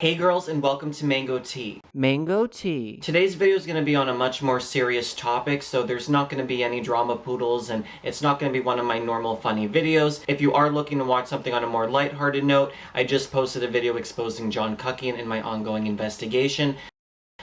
Hey girls, and welcome to Mango Tea. Mango tea. Today's video is going to be on a much more serious topic, so there's not going to be any drama poodles, and it's not going to be one of my normal funny videos. If you are looking to watch something on a more lighthearted note, I just posted a video exposing John Cuckian in my ongoing investigation.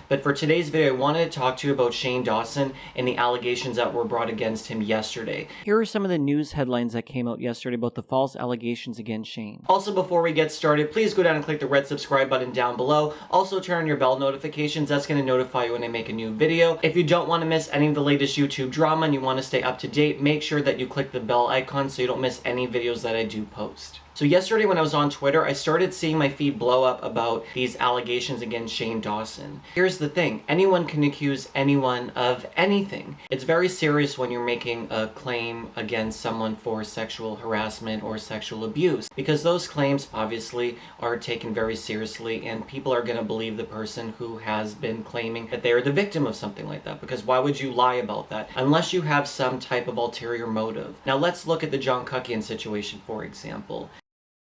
But for today's video, I wanted to talk to you about Shane Dawson and the allegations that were brought against him yesterday. Here are some of the news headlines that came out yesterday about the false allegations against Shane. Also, before we get started, please go down and click the red subscribe button down below. Also, turn on your bell notifications. That's going to notify you when I make a new video. If you don't want to miss any of the latest YouTube drama and you want to stay up to date, make sure that you click the bell icon so you don't miss any videos that I do post. So yesterday when I was on Twitter, I started seeing my feed blow up about these allegations against Shane Dawson. Here's the thing, anyone can accuse anyone of anything. It's very serious when you're making a claim against someone for sexual harassment or sexual abuse, because those claims obviously are taken very seriously and people are going to believe the person who has been claiming that they are the victim of something like that, because why would you lie about that unless you have some type of ulterior motive? Now let's look at the John Cuckian situation, for example.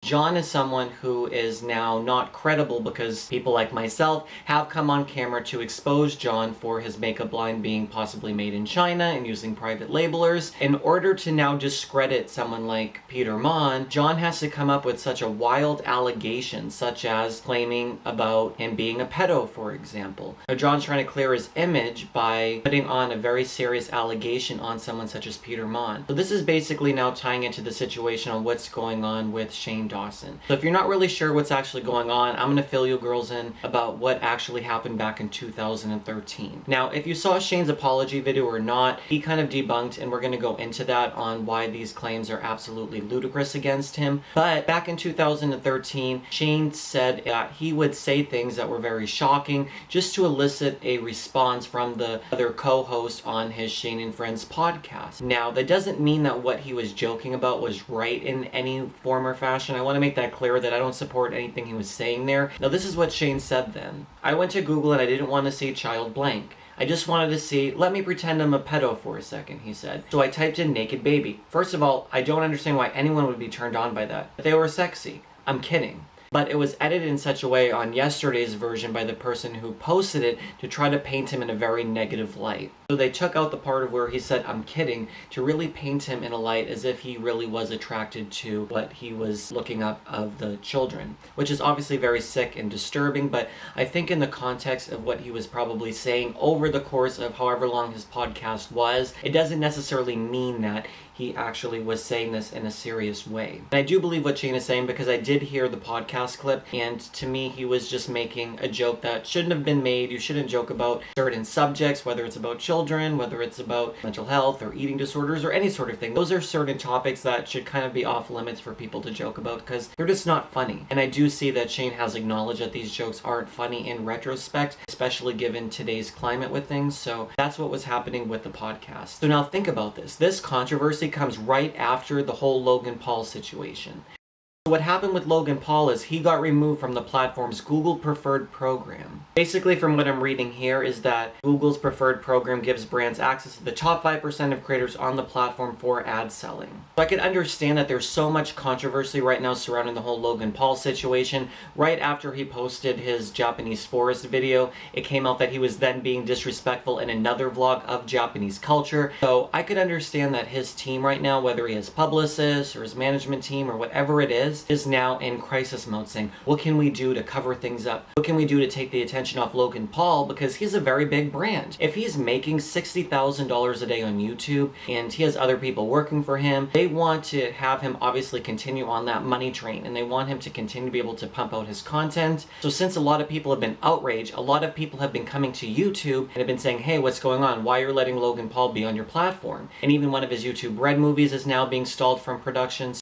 John is someone who is now not credible because people like myself have come on camera to expose John for his makeup line being possibly made in China and using private labelers. In order to now discredit someone like Peter Mon, John has to come up with such a wild allegation, such as claiming about him being a pedo, for example. Now, John's trying to clear his image by putting on a very serious allegation on someone such as Peter Mon. So this is basically now tying into the situation on what's going on with Shane Dawson. So if you're not really sure what's actually going on, I'm going to fill you girls in about what actually happened back in 2013. Now, if you saw Shane's apology video or not, he kind of debunked, and we're going to go into that on why these claims are absolutely ludicrous against him. But back in 2013, Shane said that he would say things that were very shocking just to elicit a response from the other co-host on his Shane and Friends podcast. Now, that doesn't mean that what he was joking about was right in any form or fashion. I want to make that clear that I don't support anything he was saying there. Now, this is what Shane said then. I went to Google and I didn't want to see child blank. I just wanted to see, let me pretend I'm a pedo for a second, he said. So I typed in naked baby. First of all, I don't understand why anyone would be turned on by that. But they were sexy. I'm kidding. But it was edited in such a way on yesterday's version by the person who posted it to try to paint him in a very negative light. So they took out the part of where he said, I'm kidding, to really paint him in a light as if he really was attracted to what he was looking up of the children, which is obviously very sick and disturbing, but I think in the context of what he was probably saying over the course of however long his podcast was, it doesn't necessarily mean that he actually was saying this in a serious way. And I do believe what Shane is saying because I did hear the podcast clip, and to me he was just making a joke that shouldn't have been made. You shouldn't joke about certain subjects, whether it's about children, whether it's about mental health or eating disorders or any sort of thing. Those are certain topics that should kind of be off limits for people to joke about because they're just not funny. And I do see that Shane has acknowledged that these jokes aren't funny in retrospect, especially given today's climate with things. So that's what was happening with the podcast. So now think about this. This controversy comes right after the whole Logan Paul situation. What happened with Logan Paul is he got removed from the platform's Google Preferred program. Basically, from what I'm reading here, is that Google's Preferred program gives brands access to the top 5% of creators on the platform for ad selling. So I can understand that there's so much controversy right now surrounding the whole Logan Paul situation. Right after he posted his Japanese forest video, it came out that he was then being disrespectful in another vlog of Japanese culture. So I could understand that his team right now, whether he has publicists or his management team or whatever it is now in crisis mode, saying, what can we do to cover things up? What can we do to take the attention off Logan Paul? Because he's a very big brand. If he's making $60,000 a day on YouTube and he has other people working for him, they want to have him obviously continue on that money train, and they want him to continue to be able to pump out his content. So since a lot of people have been outraged, a lot of people have been coming to YouTube and have been saying, hey, what's going on? Why are you letting Logan Paul be on your platform? And even one of his YouTube Red movies is now being stalled from production.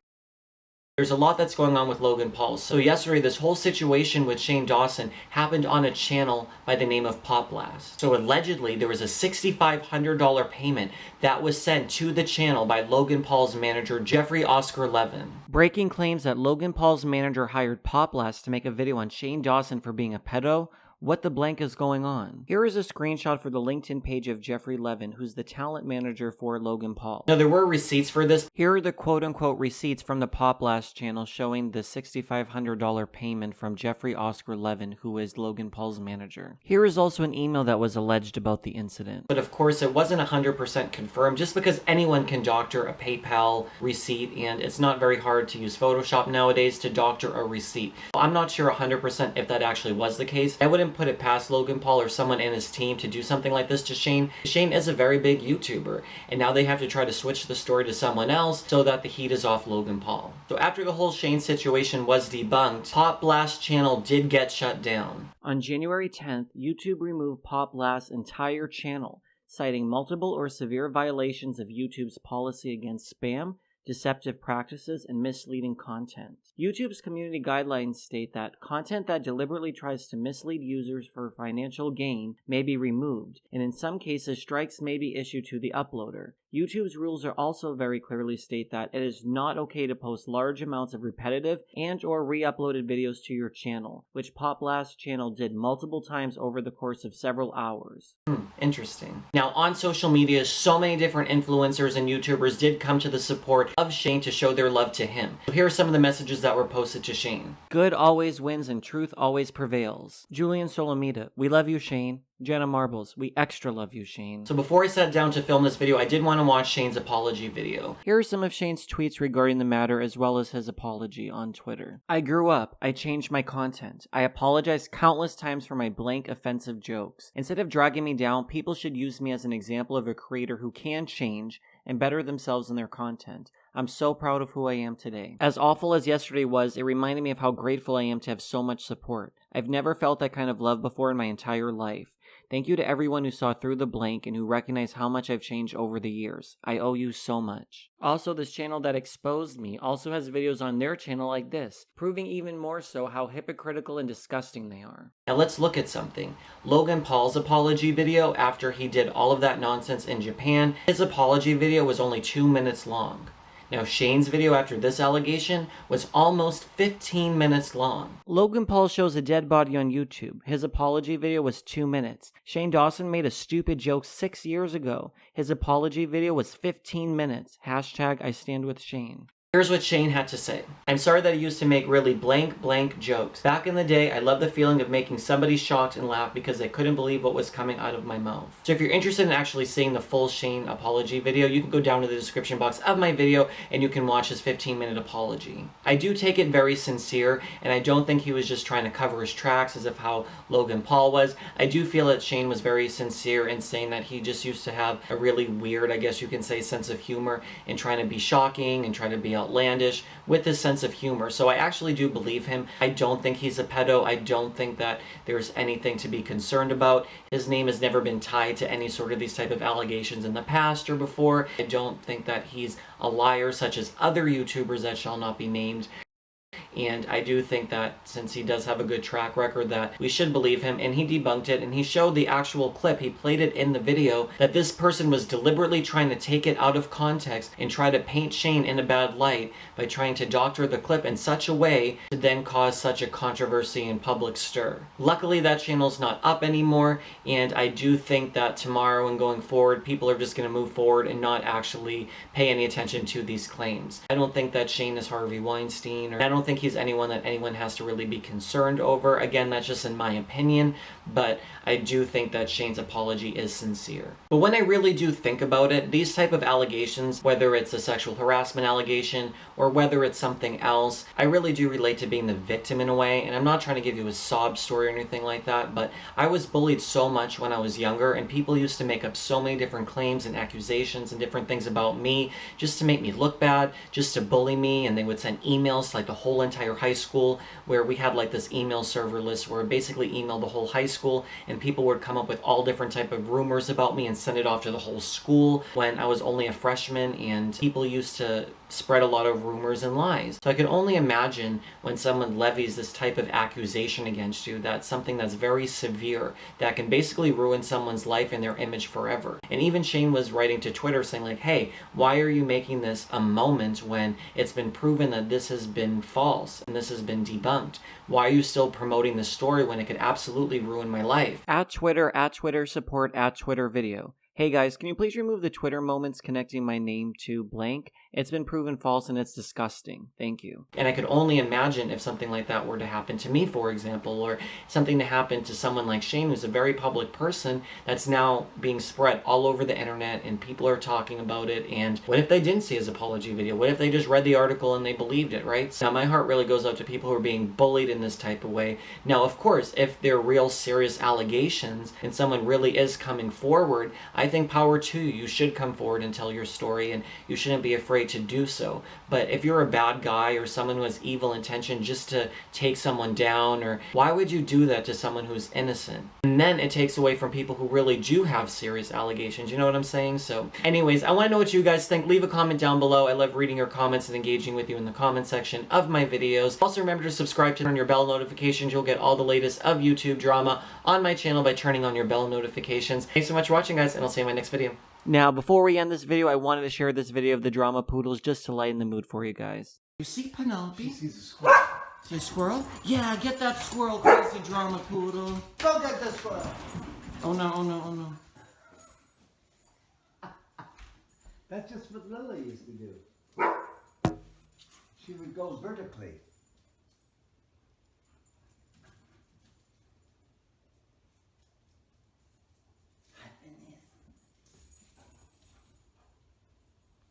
There's a lot that's going on with Logan Paul. So yesterday, this whole situation with Shane Dawson happened on a channel by the name of Pop Blast. So allegedly, there was a $6,500 payment that was sent to the channel by Logan Paul's manager, Jeffrey Oscar Levin. Breaking claims that Logan Paul's manager hired Pop Blast to make a video on Shane Dawson for being a pedo What the blank is going on? Here is a screenshot for the LinkedIn page of Jeffrey Levin, who's the talent manager for Logan Paul. Now, there were receipts for this. Here are the quote-unquote receipts from the Pop Blast channel showing the $6,500 payment from Jeffrey Oscar Levin, who is Logan Paul's manager. Here is also an email that was alleged about the incident. But of course, it wasn't 100% confirmed, just because anyone can doctor a PayPal receipt, and it's not very hard to use Photoshop nowadays to doctor a receipt. I'm not sure 100% if that actually was the case. I wouldn't put it past Logan Paul or someone in his team to do something like this to Shane. Shane is a very big YouTuber, and now they have to try to switch the story to someone else so that the heat is off Logan Paul. So after the whole Shane situation was debunked, Pop Blast channel did get shut down. On January 10th, YouTube removed Pop Blast's entire channel, citing multiple or severe violations of YouTube's policy against spam, deceptive practices, and misleading content. YouTube's community guidelines state that content that deliberately tries to mislead users for financial gain may be removed, and in some cases, strikes may be issued to the uploader. YouTube's rules are also very clearly state that it is not okay to post large amounts of repetitive and or re-uploaded videos to your channel, which Pop Blast channel did multiple times over the course of several hours. Interesting. Now, on social media, so many different influencers and YouTubers did come to the support of Shane to show their love to him. So here are some of the messages that were posted to Shane. Good always wins and truth always prevails. Julian Solomita, we love you, Shane. Jenna Marbles, we extra love you, Shane. So before I sat down to film this video, I did want to watch Shane's apology video. Here are some of Shane's tweets regarding the matter as well as his apology on Twitter. I grew up. I changed my content. I apologized countless times for my blank offensive jokes. Instead of dragging me down, people should use me as an example of a creator who can change and better themselves in their content. I'm so proud of who I am today. As awful as yesterday was, it reminded me of how grateful I am to have so much support. I've never felt that kind of love before in my entire life. Thank you to everyone who saw through the blank and who recognized how much I've changed over the years. I owe you so much. Also, this channel that exposed me also has videos on their channel like this, proving even more so how hypocritical and disgusting they are. Now let's look at something. Logan Paul's apology video, after he did all of that nonsense in Japan, his apology video was only 2 minutes long. Now, Shane's video after this allegation was almost 15 minutes long. Logan Paul shows a dead body on YouTube. His apology video was 2 minutes. Shane Dawson made a stupid joke 6 years ago. His apology video was 15 minutes. Hashtag I stand with Shane. Here's what Shane had to say. I'm sorry that I used to make really blank jokes. Back in the day, I loved the feeling of making somebody shocked and laugh because they couldn't believe what was coming out of my mouth. So if you're interested in actually seeing the full Shane apology video, you can go down to the description box of my video and you can watch his 15-minute apology. I do take it very sincere, and I don't think he was just trying to cover his tracks as if how Logan Paul was. I do feel that Shane was very sincere in saying that he just used to have a really weird, I guess you can say, sense of humor and trying to be shocking and trying to be outlandish with his sense of humor. So I actually do believe him. I don't think he's a pedo. I don't think that there's anything to be concerned about. His name has never been tied to any sort of these type of allegations in the past or before. I don't think that he's a liar such as other YouTubers that shall not be named. And I do think that since he does have a good track record that we should believe him, and he debunked it, and he showed the actual clip, he played it in the video, that this person was deliberately trying to take it out of context and try to paint Shane in a bad light by trying to doctor the clip in such a way to then cause such a controversy and public stir. Luckily that channel's not up anymore, and I do think that tomorrow and going forward, people are just going to move forward and not actually pay any attention to these claims. I don't think that Shane is Harvey Weinstein, or I don't think he's anyone that anyone has to really be concerned over. Again, that's just in my opinion, but I do think that Shane's apology is sincere. But when I really do think about it, these type of allegations, whether it's a sexual harassment allegation or whether it's something else, I really do relate to being the victim in a way, and I'm not trying to give you a sob story or anything like that, but I was bullied so much when I was younger, and people used to make up so many different claims and accusations and different things about me just to make me look bad, just to bully me, and they would send emails to like the whole entire high school, where we had like this email server list where we basically emailed the whole high school, and people would come up with all different type of rumors about me and send it off to the whole school when I was only a freshman, and people used to spread a lot of rumors and lies. So I can only imagine when someone levies this type of accusation against you, that's something that's very severe, that can basically ruin someone's life and their image forever. And even Shane was writing to Twitter saying like, hey, why are you making this a moment when it's been proven that this has been false? false and this has been debunked. Why are you still promoting this story when it could absolutely ruin my life? At Twitter support, at Twitter video. Hey guys, can you please remove the Twitter moments connecting my name to blank? It's been proven false and it's disgusting. Thank you. And I could only imagine if something like that were to happen to me, for example, or something to happen to someone like Shane, who's a very public person that's now being spread all over the internet and people are talking about it. And what if they didn't see his apology video? What if they just read the article and they believed it, right? So my heart really goes out to people who are being bullied in this type of way. Now, of course, if they're real serious allegations and someone really is coming forward, I think power to you. You should come forward and tell your story, and you shouldn't be afraid to do so. But if you're a bad guy or someone who has evil intention just to take someone down, or why would you do that to someone who's innocent? And then it takes away from people who really do have serious allegations. You know what I'm saying? So anyways, I want to know what you guys think. Leave a comment down below. I love reading your comments and engaging with you in the comment section of my videos. Also remember to subscribe, to turn your bell notifications. You'll get all the latest of YouTube drama on my channel by turning on your bell notifications. Thanks so much for watching, guys, and I'll see you in my next video. Now, before we end this video, I wanted to share this video of the drama poodles just to lighten the mood for you guys. You see Penelope? She sees a squirrel. See a squirrel? Yeah, get that squirrel, crazy drama poodle. Go get the squirrel. Oh no, oh no, oh no. That's just what Lily used to do. She would go vertically.